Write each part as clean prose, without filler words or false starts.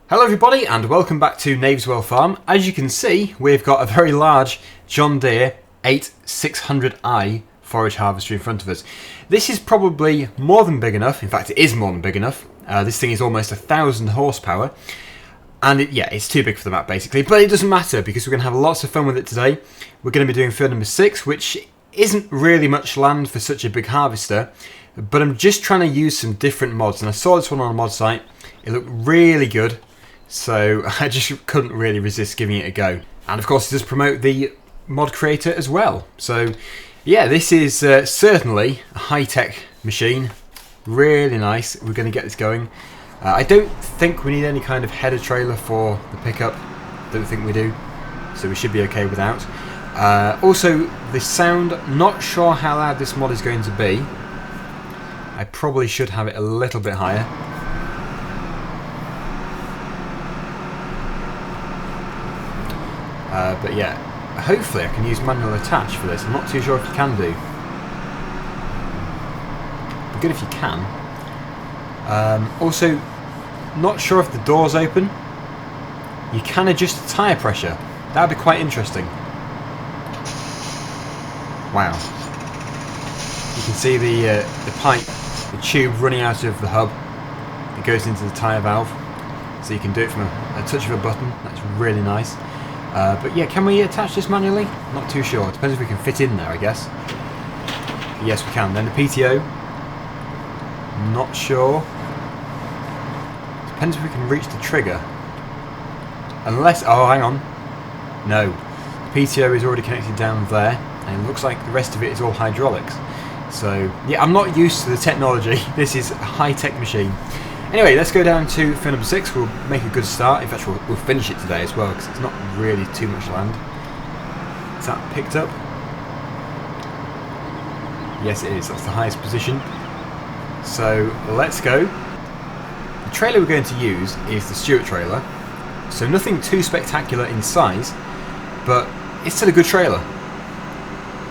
Hello everybody and welcome back to Knaveswell Farm. As you can see, we've got a very large John Deere 8600i forage harvester in front of us. This is probably more than big enough, in fact it is more than big enough. This thing is almost 1,000 horsepower and it's too big for the map basically, but it doesn't matter because we're going to have lots of fun with it today. We're going to be doing field number 6, which isn't really much land for such a big harvester, but I'm just trying to use some different mods, and I saw this one on a mod site. It looked really good. So I just couldn't really resist giving it a go. And of course it does promote the mod creator as well. So yeah, this is certainly a high-tech machine. Really nice. We're going to get this going. I don't think we need any kind of header trailer for the pickup. Don't think we do. So we should be okay without. Also, the sound, not sure how loud this mod is going to be. I probably should have it a little bit higher. But yeah, hopefully I can use manual attach for this. I'm not too sure if you can do. It'd be good if you can. Also, not sure if the door's open. You can adjust the tyre pressure. That would be quite interesting. Wow. You can see the pipe, the tube running out of the hub. It goes into the tyre valve. So you can do it from a touch of a button. That's really nice. But yeah, can we attach this manually? Not too sure. Depends if we can fit in there, I guess. Yes, we can. Then the PTO. Not sure. Depends if we can reach the trigger. Unless... oh, hang on. No. The PTO is already connected down there. And it looks like the rest of it is all hydraulics. So, yeah, I'm not used to the technology. This is a high-tech machine. Anyway, let's go down to field number 6. We'll make a good start. In fact, we'll finish it today as well because it's not really too much land. Is that picked up? Yes, it is. That's the highest position. So let's go. The trailer we're going to use is the Stewart trailer. So nothing too spectacular in size, but it's still a good trailer.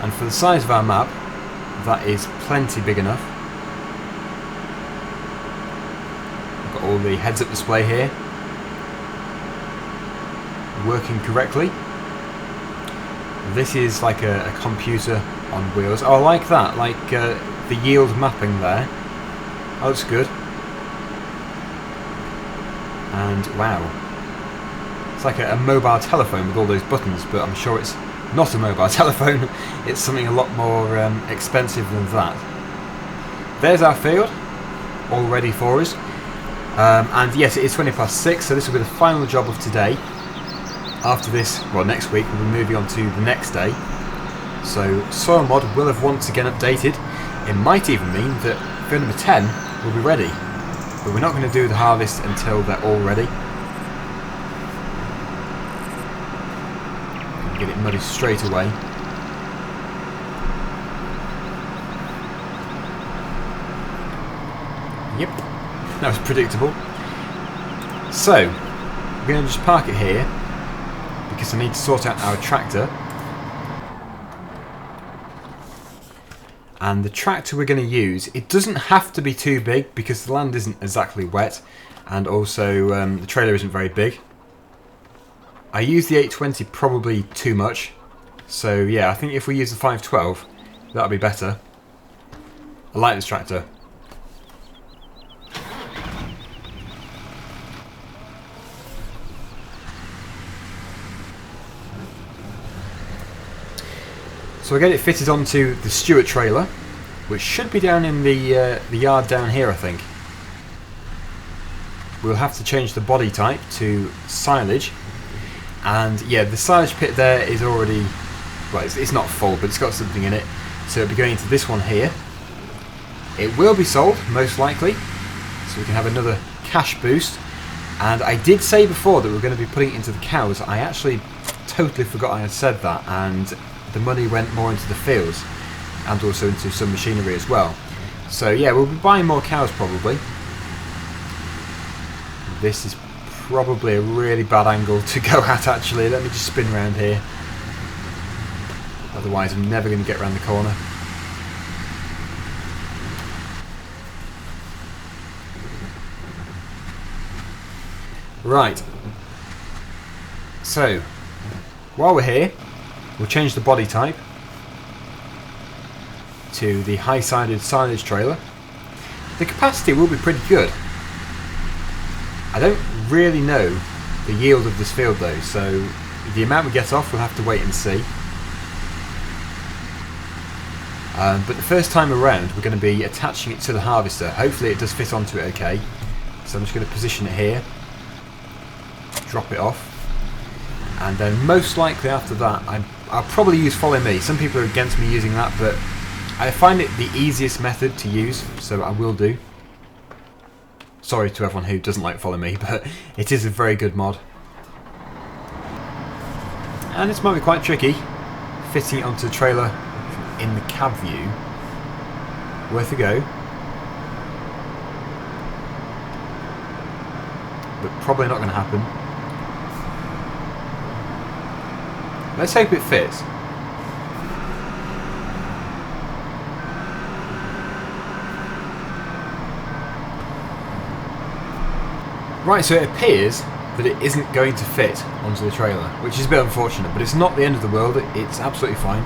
And for the size of our map, that is plenty big enough. All the heads-up display here working correctly. This is like a computer on wheels. Oh, I like that, like the yield mapping there. That looks good. And wow, it's like a mobile telephone with all those buttons, but I'm sure it's not a mobile telephone. It's something a lot more expensive than that. There's our field all ready for us. And yes, it is 6:20, so this will be the final job of today. After this, well, next week we'll be moving on to the next day. So soil mod will have once again updated. It might even mean that field number 10 will be ready, but we're not going to do the harvest until they're all ready. Get it muddy straight away. Yep. That was predictable. So, we're going to just park it here because I need to sort out our tractor. And the tractor we're going to use, it doesn't have to be too big because the land isn't exactly wet, and also the trailer isn't very big. I use the 820 probably too much, so yeah, I think if we use the 512, that'll be better. I like this tractor. So I get it fitted onto the Stewart trailer, which should be down in the yard down here, I think. We'll have to change the body type to Silage, and yeah, the silage pit there is already, well, it's not full, but it's got something in it, so it'll be going into this one here. It will be sold, most likely, so we can have another cash boost. And I did say before that we were going to be putting it into the cows. I actually totally forgot I had said that, and the money went more into the fields and also into some machinery as well. So yeah, we'll be buying more cows probably. This is probably a really bad angle to go at actually. Let me just spin around here. Otherwise I'm never going to get around the corner. Right. So, while we're here, we'll change the body type to the high-sided silage trailer. The capacity will be pretty good. I don't really know the yield of this field though, so the amount we get off we'll have to wait and see. But the first time around we're going to be attaching it to the harvester. Hopefully it does fit onto it okay. So I'm just going to position it here, drop it off, and then most likely after that I'll probably use follow me. Some people are against me using that, but I find it the easiest method to use, so I will do. Sorry to everyone who doesn't like follow me, but it is a very good mod. And this might be quite tricky, fitting it onto the trailer in the cab view. Worth a go. But probably not going to happen. Let's hope it fits. Right, so it appears that it isn't going to fit onto the trailer, which is a bit unfortunate, but it's not the end of the world. It's absolutely fine.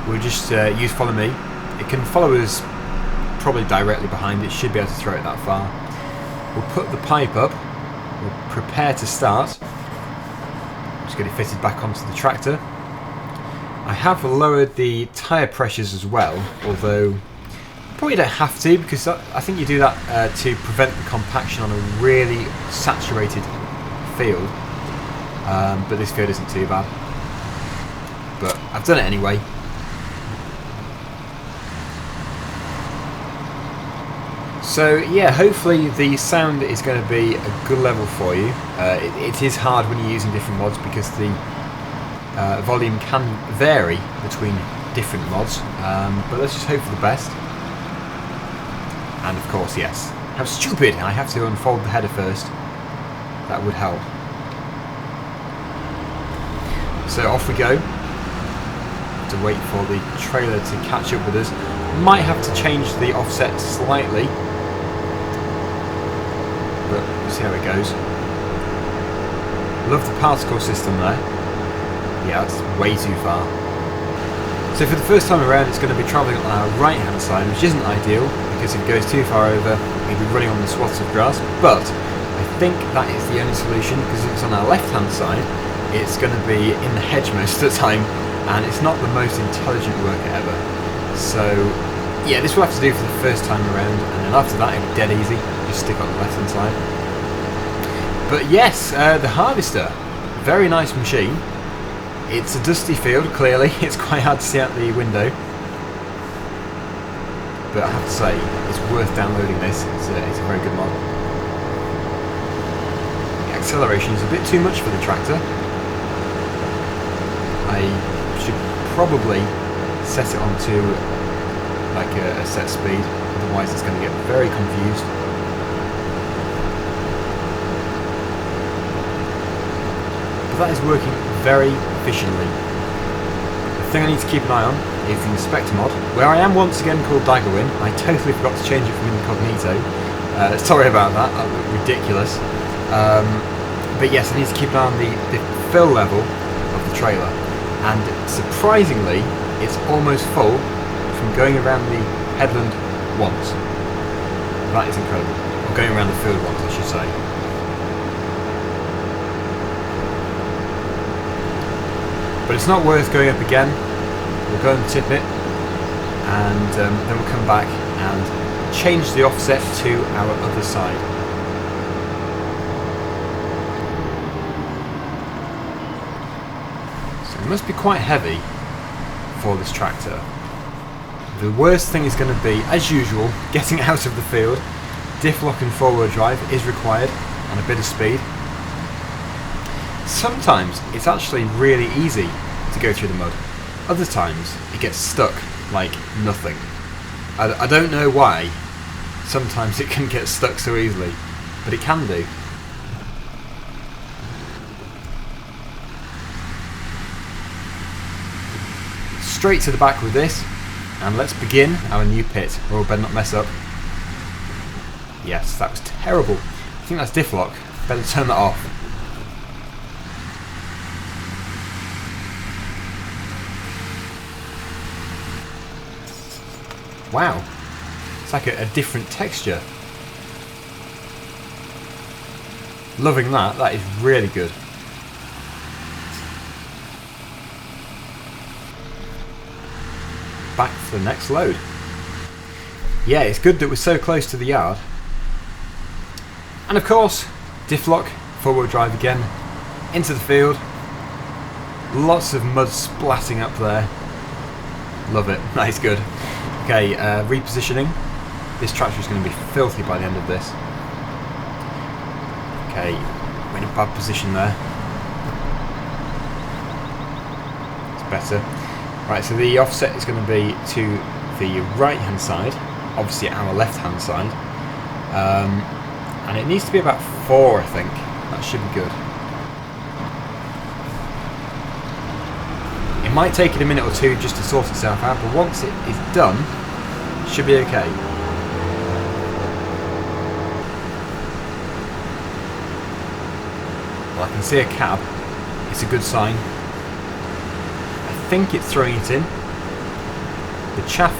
We'll just use follow me. It can follow us probably directly behind. It should be able to throw it that far. We'll put the pipe up. We'll prepare to start. Just get it fitted back onto the tractor. I have lowered the tyre pressures as well, although probably don't have to, because I think you do that to prevent the compaction on a really saturated field. But this field isn't too bad. But I've done it anyway. So yeah, hopefully the sound is going to be a good level for you. It is hard when you're using different mods because the volume can vary between different mods, but let's just hope for the best. And of course, yes, how stupid! I have to unfold the header first. That would help. So off we go. To wait for the trailer to catch up with us. Might have to change the offset slightly, but we'll see how it goes. Love the particle system there. Yeah, that's way too far. So for the first time around it's going to be travelling on our right hand side, which isn't ideal because if it goes too far over it'll be running on the swaths of grass, but I think that is the only solution, because if it's on our left hand side it's going to be in the hedge most of the time, and it's not the most intelligent worker ever. So yeah, this we'll have to do for the first time around, and then after that it'll be dead easy, just stick on the left hand side. But yes, the harvester, very nice machine. It's a dusty field, clearly, it's quite hard to see out the window. But I have to say, it's worth downloading this, it's a very good mod. The acceleration is a bit too much for the tractor. I should probably set it onto like a set speed, otherwise it's going to get very confused. But that is working very efficiently. The thing I need to keep an eye on is the inspector mod, where I am once again called Daggerwin. I totally forgot to change it from incognito. Sorry about that, that looked ridiculous. But yes, I need to keep an eye on the fill level of the trailer. And surprisingly, it's almost full from going around the headland once. That is incredible. Or going around the field once, I should say. But it's not worth going up again. We'll go and tip it, and then we'll come back and change the offset to our other side. So it must be quite heavy for this tractor. The worst thing is going to be, as usual, getting out of the field. Diff lock and forward drive is required, and a bit of speed. Sometimes it's actually really easy to go through the mud. Other times it gets stuck like nothing. I don't know why sometimes it can get stuck so easily, but it can do. Straight to the back with this, and let's begin our new pit. Oh, better not mess up. Yes, that was terrible. I think that's diff lock. Better turn that off. Wow, it's like a different texture. Loving that, that is really good. Back to the next load. Yeah, it's good that we're so close to the yard. And of course, diff lock, four-wheel drive again, into the field. Lots of mud splatting up there. Love it, that is good. Okay, repositioning. This tractor is going to be filthy by the end of this. Okay, we're in a bad position there. It's better. Right, so the offset is going to be to the right hand side, obviously our left hand side, and it needs to be about 4, I think. That should be good. It might take it a minute or two just to sort itself out, but once it is done, it should be okay. Well, I can see a cab. It's a good sign. I think it's throwing it in. The chaff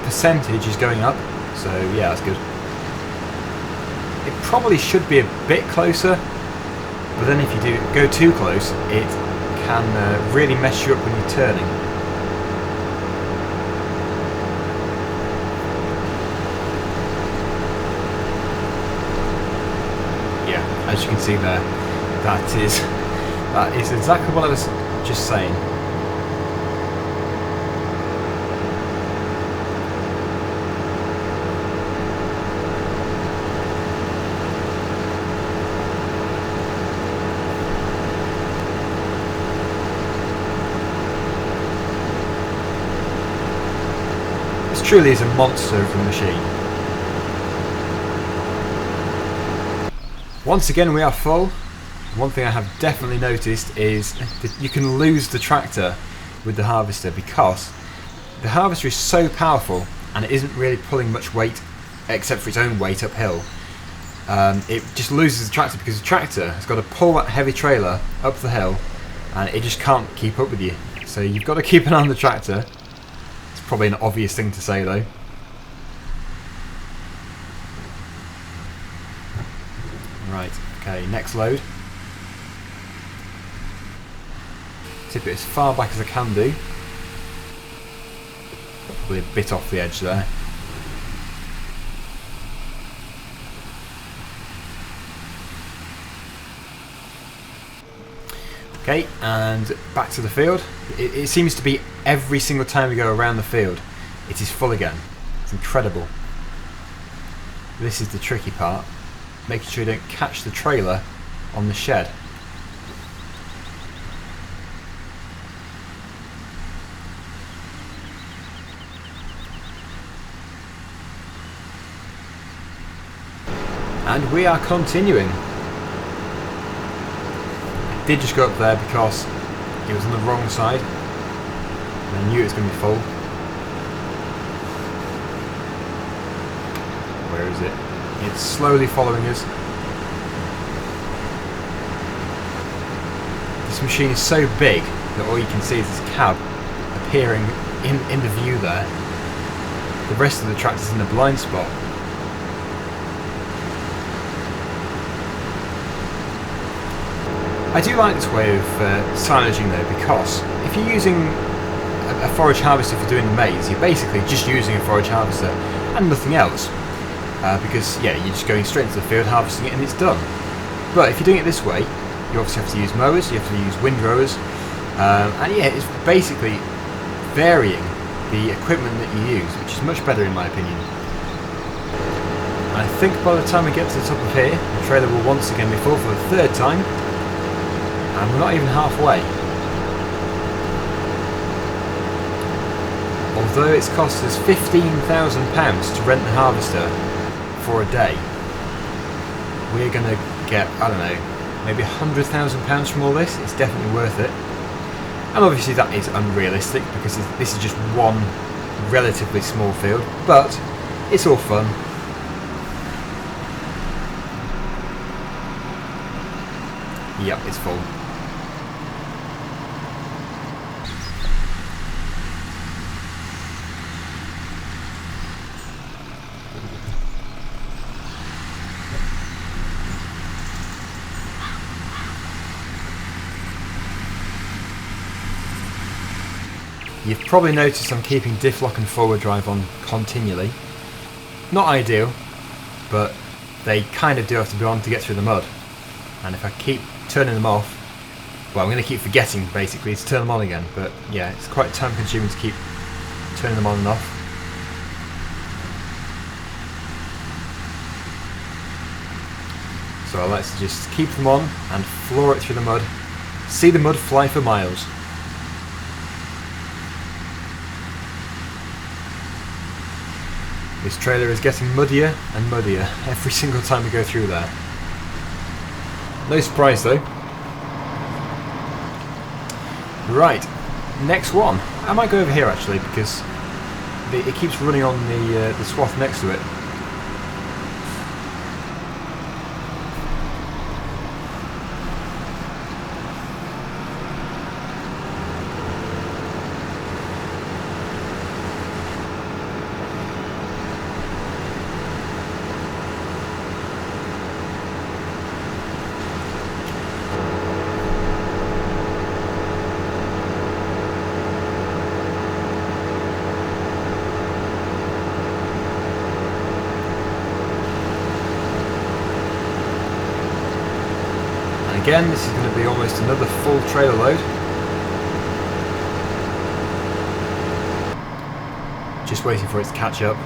percentage is going up, so yeah, that's good. It probably should be a bit closer, but then if you do go too close, it can really mess you up when you're turning. Yeah, as you can see there, that is exactly what I was just saying. Truly is a monster of a machine. Once again we are full. One thing I have definitely noticed is that you can lose the tractor with the harvester because the harvester is so powerful and it isn't really pulling much weight except for its own weight uphill. It just loses the tractor because the tractor has got to pull that heavy trailer up the hill and it just can't keep up with you. So you've got to keep an eye on the tractor. Probably an obvious thing to say though. Right, okay, next load. Tip it as far back as I can do. Probably a bit off the edge there. Okay, and back to the field. It seems to be every single time we go around the field, it is full again. It's incredible. This is the tricky part, making sure you don't catch the trailer on the shed. And we are continuing. I did just go up there because it was on the wrong side and I knew it was going to be full. Where is it? It's slowly following us. This machine is so big that all you can see is this cab appearing in the view there. The rest of the tractor's in the blind spot. I do like this way of silaging though, because if you're using a forage harvester for doing the maize, you're basically just using a forage harvester and nothing else. Because yeah, you're just going straight into the field, harvesting it and it's done. But if you're doing it this way, you obviously have to use mowers, you have to use windrowers, and yeah, it's basically varying the equipment that you use, which is much better in my opinion. And I think by the time we get to the top of here, the trailer will once again be full for the third time. And we're not even halfway. Although it's cost us £15,000 to rent the harvester for a day, we're going to get, I don't know, maybe £100,000 from all this. It's definitely worth it. And obviously that is unrealistic because this is just one relatively small field, but it's all fun. Yep, it's full. You've probably noticed I'm keeping diff lock and forward drive on continually. Not ideal, but they kind of do have to be on to get through the mud. And if I keep turning them off, well, I'm going to keep forgetting basically to turn them on again. But yeah, it's quite time consuming to keep turning them on and off. So I like to just keep them on and floor it through the mud. See the mud fly for miles. This trailer is getting muddier and muddier every single time we go through there. No surprise though. Right, next one. I might go over here actually because it keeps running on the swath next to it. Again, this is going to be almost another full trailer load. Just waiting for it to catch up.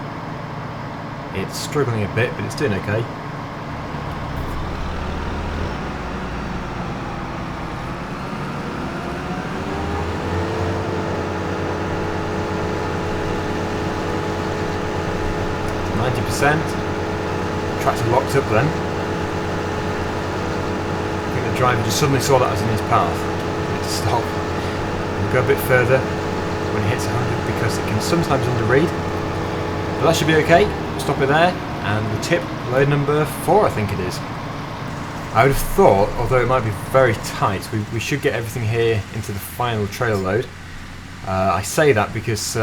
It's struggling a bit, but it's doing okay. %. Tractor locked up then. The driver just suddenly saw that as in his path. He had to stop and go a bit further when he hits 100 because it can sometimes underread. But that should be okay. Stop it there, and the tip load number 4 I think it is. I would have thought, although it might be very tight, we should get everything here into the final trailer load. I say that because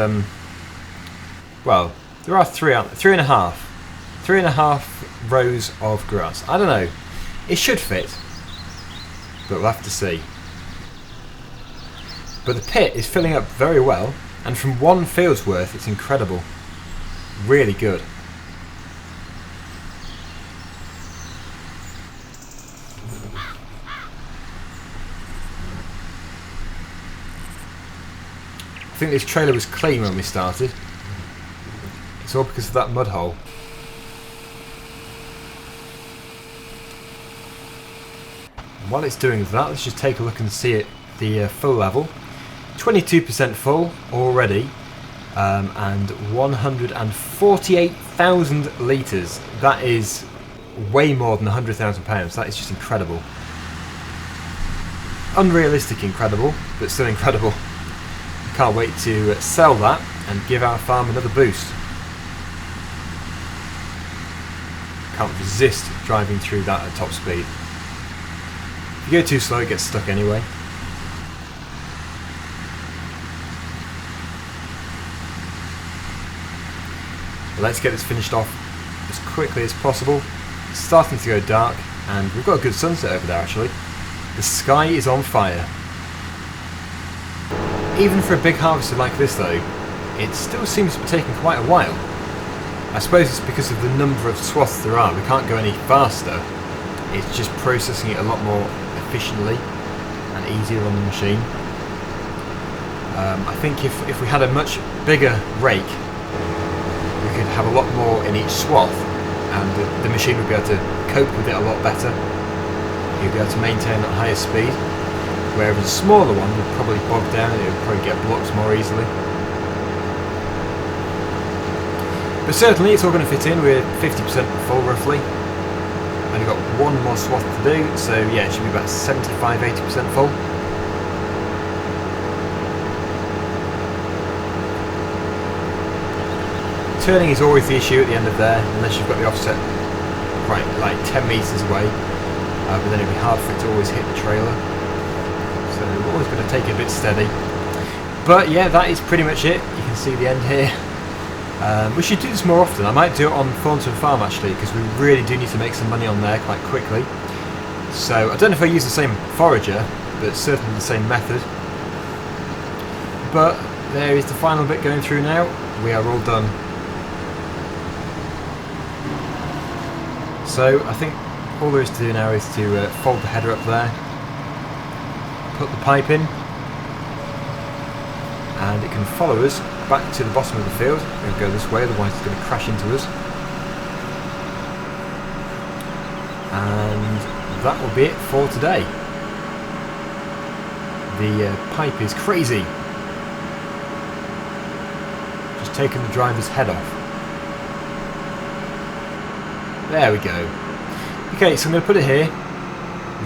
well, there are three and a half rows of grass. I don't know, it should fit, but we'll have to see. But the pit is filling up very well, and from one field's worth it's incredible. Really good. I think this trailer was clean when we started. It's all because of that mud hole. And while it's doing that, let's just take a look and see it, the full level. 22% full already, and 148,000 litres. That is way more than £100,000. That is just incredible. Unrealistic incredible, but still incredible. Can't wait to sell that and give our farm another boost. Can't resist driving through that at top speed. If you go too slow, it gets stuck anyway. But let's get this finished off as quickly as possible. It's starting to go dark, and we've got a good sunset over there actually. The sky is on fire. Even for a big harvester like this though, it still seems to be taking quite a while. I suppose it's because of the number of swaths there are. We can't go any faster. It's just processing it a lot more efficiently and easier on the machine. I think if we had a much bigger rake, we could have a lot more in each swath, and the machine would be able to cope with it a lot better. You'd be able to maintain that higher speed. Whereas a smaller one would probably bog down and it would probably get blocked more easily. But certainly it's all going to fit in. We're 50% full roughly. Only got one more swath to do, so yeah, it should be about 75–80% full. Turning is always the issue at the end of there, unless you've got the offset right like 10 metres away. But then it'd be hard for it to always hit the trailer. So we're always going to take it a bit steady. But yeah, that is pretty much it. You can see the end here. We should do this more often. I might do it on Thornton Farm actually, because we really do need to make some money on there quite quickly. So I don't know if I use the same forager, but certainly the same method. But there is the final bit going through now. We are all done. So I think all there is to do now is to fold the header up there, put the pipe in, and it can follow us back to the bottom of the field. We'll go this way, otherwise it's going to crash into us. And that will be it for today. The pipe is crazy. Just taking the driver's head off. There we go. Okay, so I'm going to put it here.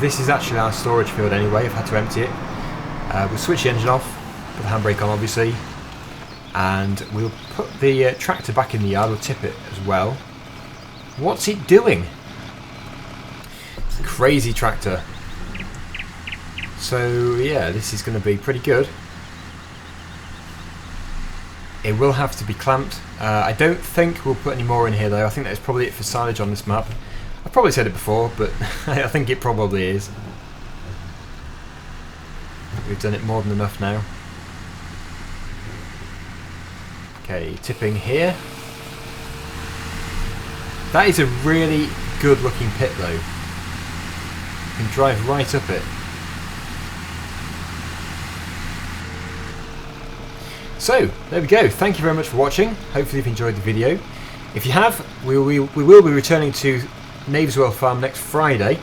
This is actually our storage field anyway. I've had to empty it. We'll switch the engine off, put the handbrake on obviously, and we'll put the tractor back in the yard. We'll tip it as well. What's it doing? It's a crazy tractor. So yeah, this is going to be pretty good. It will have to be clamped. I don't think we'll put any more in here though. I think that's probably it for silage on this map. I've probably said it before, but I think it probably is. We've done it more than enough now. Okay, tipping here. That is a really good looking pit though. You can drive right up it. So, there we go. Thank you very much for watching. Hopefully you've enjoyed the video. If you have, we will be returning to Knaveswell Farm next Friday.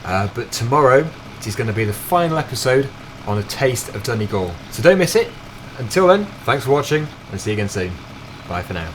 But tomorrow, it is going to be the final episode on A Taste of Donegal. So don't miss it. Until then, thanks for watching, and see you again soon. Bye for now.